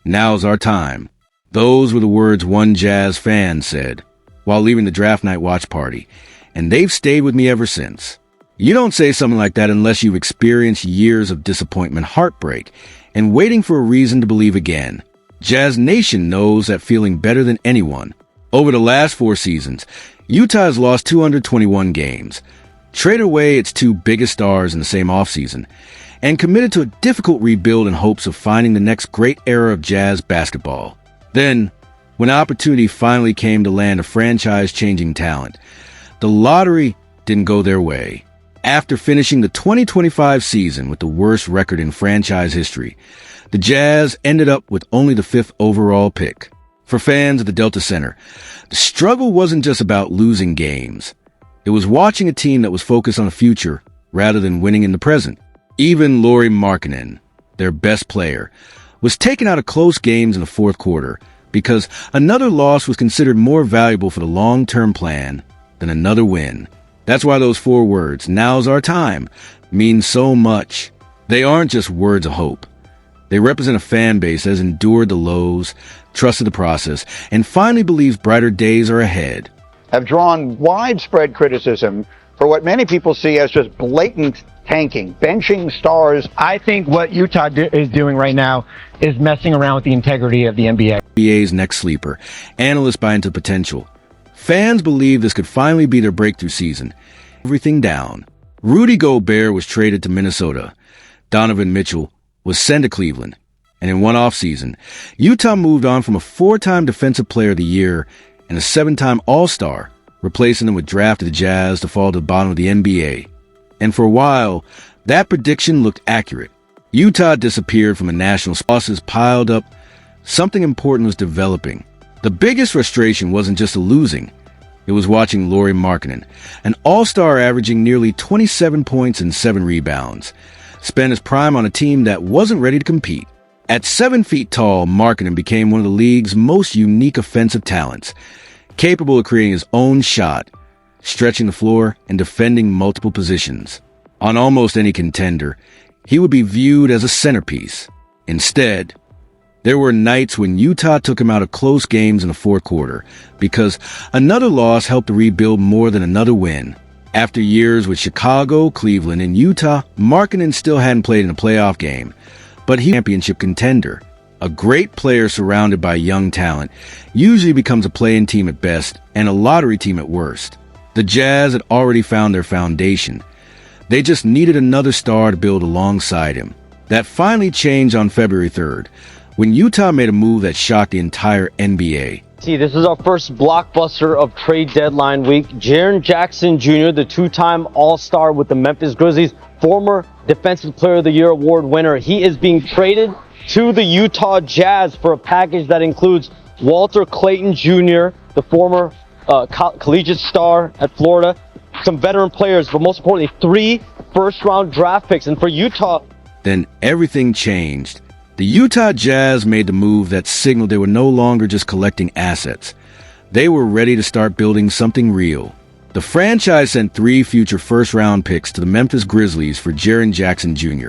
Now's our time. Those were the words one Jazz fan said while leaving the draft night watch party, and they've stayed with me ever since. You don't say something like that unless you've experienced years of disappointment, heartbreak, and waiting for a reason to believe again. Jazz Nation knows that feeling better than anyone. Over the last 4 seasons, Utah has lost 221 games, traded away its 2 biggest stars in the same offseason, and committed to a difficult rebuild in hopes of finding the next great era of Jazz basketball. Then, when opportunity finally came to land a franchise-changing talent, the lottery didn't go their way. After finishing the 2025 season with the worst record in franchise history, the Jazz ended up with only the 5th overall pick. For fans of the Delta Center, the struggle wasn't just about losing games. It was watching a team that was focused on the future rather than winning in the present. Even Lauri Markkanen, their best player, was taken out of close games in the 4th quarter because another loss was considered more valuable for the long-term plan than another win. That's why those 4 words, "now's our time," mean so much. They aren't just words of hope. They represent a fan base that has endured the lows, trusted the process, and finally believes brighter days are ahead. Have drawn widespread criticism for what many people see as just blatant tanking, benching stars. I think what Utah is doing right now is messing around with the integrity of the NBA. NBA's next sleeper. Analysts buy into potential. Fans believe this could finally be their breakthrough season. Everything down. Rudy Gobert was traded to Minnesota. Donovan Mitchell was sent to Cleveland. And in one offseason, Utah moved on from a 4-time Defensive Player of the Year and a 7-time All-Star, replacing them with drafted Jazz to fall to the bottom of the NBA. And for a while, that prediction looked accurate. Utah disappeared from the national losses piled up. Something important was developing. The biggest frustration wasn't just the losing. It was watching Lauri Markkanen, an all-star averaging nearly 27 points and 7 rebounds, spend his prime on a team that wasn't ready to compete. At 7 feet tall, Markkanen became one of the league's most unique offensive talents, capable of creating his own shot, stretching the floor, and defending multiple positions. On almost any contender, he would be viewed as a centerpiece. Instead, there were nights when Utah took him out of close games in the 4th quarter because another loss helped to rebuild more than another win. After years with Chicago, Cleveland, and Utah, Markkanen still hadn't played in a playoff game, but he was a championship contender. A great player surrounded by young talent usually becomes a play-in team at best and a lottery team at worst. The Jazz had already found their foundation. They just needed another star to build alongside him. That finally changed on February 3rd, when Utah made a move that shocked the entire NBA. See, this is our first blockbuster of trade deadline week. Jaren Jackson Jr., the 2-time All-Star with the Memphis Grizzlies, former Defensive Player of the Year award winner. He is being traded to the Utah Jazz for a package that includes Walter Clayton Jr., the former collegiate star at Florida, some veteran players, but most importantly, 3 first-round draft picks. And for Utah... Then everything changed. The Utah Jazz made the move that signaled they were no longer just collecting assets. They were ready to start building something real. The franchise sent 3 future first-round picks to the Memphis Grizzlies for Jaren Jackson Jr.,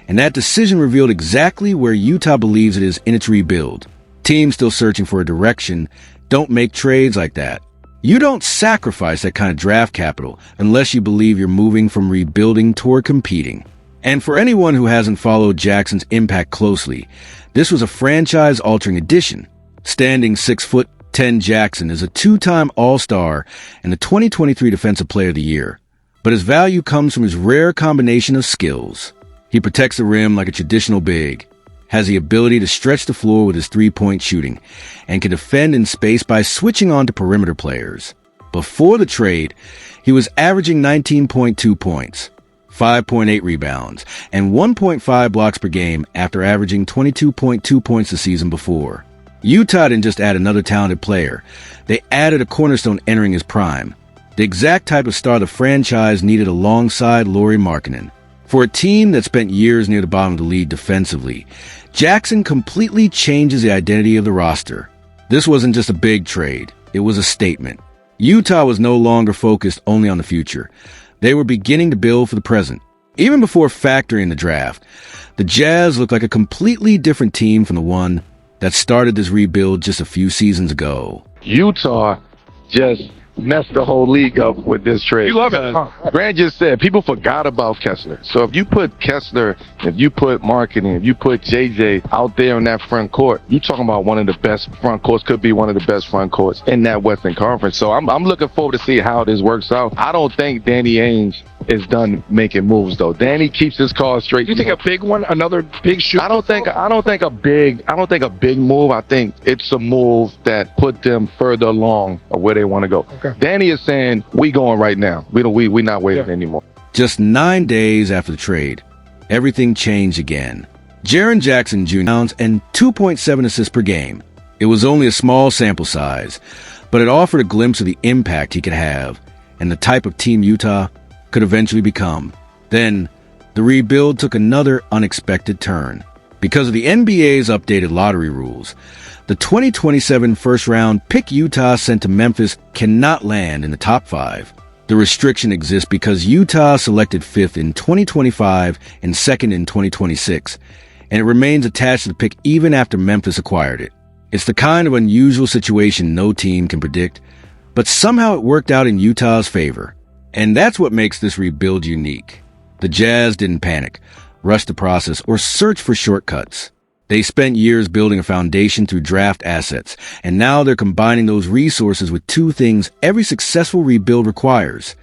and that decision revealed exactly where Utah believes it is in its rebuild. Teams still searching for a direction don't make trades like that. You don't sacrifice that kind of draft capital unless you believe you're moving from rebuilding toward competing. And for anyone who hasn't followed Jackson's impact closely, this was a franchise-altering addition. Standing 6'10", Jackson is a 2-time All-Star and the 2023 Defensive Player of the Year. But his value comes from his rare combination of skills. He protects the rim like a traditional big, has the ability to stretch the floor with his 3-point shooting, and can defend in space by switching on to perimeter players. Before the trade, he was averaging 19.2 points, 5.8 rebounds, and 1.5 blocks per game after averaging 22.2 points the season before. Utah didn't just add another talented player. They added a cornerstone entering his prime, the exact type of star the franchise needed alongside Lauri Markkanen. For a team that spent years near the bottom of the league defensively, Jackson completely changes the identity of the roster. This wasn't just a big trade. It was a statement. Utah was no longer focused only on the future. They were beginning to build for the present. Even before factoring the draft, the Jazz looked like a completely different team from the one that started this rebuild just a few seasons ago. Utah just messed the whole league up with this trade. You love it. Grant just said people forgot about Kessler. So if you put Kessler, if you put marketing, if you put JJ out there in that front court, you're talking about one of the best front courts, could be one of the best front courts in that Western Conference. So I'm looking forward to see how this works out. I don't think Danny Ainge is done making moves though. Danny keeps his cards straight. You think a big one, another big shoot? I don't think a big move. I think it's a move that put them further along of where they want to go. Okay. Danny is saying we going right now. We're not waiting anymore. Just 9 days after the trade, everything changed again. Jaren Jackson Jr. and 2.7 assists per game. It was only a small sample size, but it offered a glimpse of the impact he could have and the type of team Utah could eventually become. Then, the rebuild took another unexpected turn. Because of the NBA's updated lottery rules, the 2027 first-round pick Utah sent to Memphis cannot land in the top 5. The restriction exists because Utah selected 5th in 2025 and 2nd in 2026, and it remains attached to the pick even after Memphis acquired it. It's the kind of unusual situation no team can predict, but somehow it worked out in Utah's favor. And that's what makes this rebuild unique. The Jazz didn't panic, rush the process, or search for shortcuts. They spent years building a foundation through draft assets, and now they're combining those resources with two things every successful rebuild requires: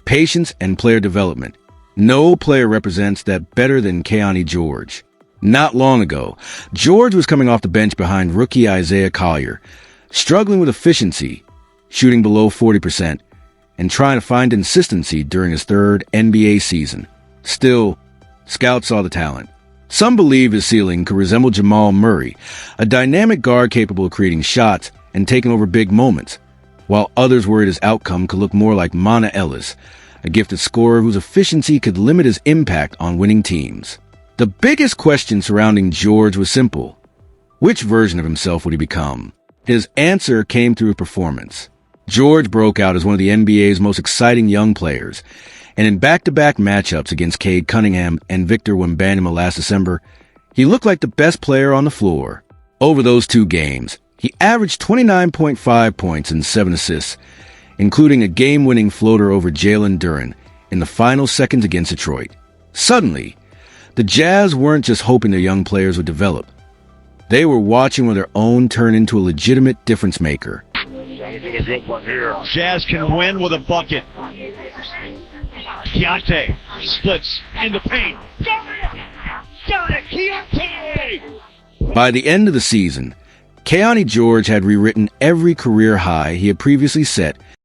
patience and player development. No player represents that better than Keontae George. Not long ago, George was coming off the bench behind rookie Isaiah Collier, struggling with efficiency, shooting below 40%, and trying to find consistency during his 3rd NBA season. Still, scouts saw the talent. Some believe his ceiling could resemble Jamal Murray, a dynamic guard capable of creating shots and taking over big moments, while others worried his outcome could look more like Mana Ellis, a gifted scorer whose efficiency could limit his impact on winning teams. The biggest question surrounding George was simple. Which version of himself would he become? His answer came through performance. George broke out as one of the NBA's most exciting young players, and in back-to-back matchups against Cade Cunningham and Victor Wembanyama last December, he looked like the best player on the floor. Over those 2 games, he averaged 29.5 points and 7 assists, including a game-winning floater over Jalen Duren in the final seconds against Detroit. Suddenly, the Jazz weren't just hoping their young players would develop. They were watching their own turn into a legitimate difference-maker. Jazz can win with a bucket. Keontae splits in the paint. Got it, Keontae! By the end of the season, Keontae George had rewritten every career high he had previously set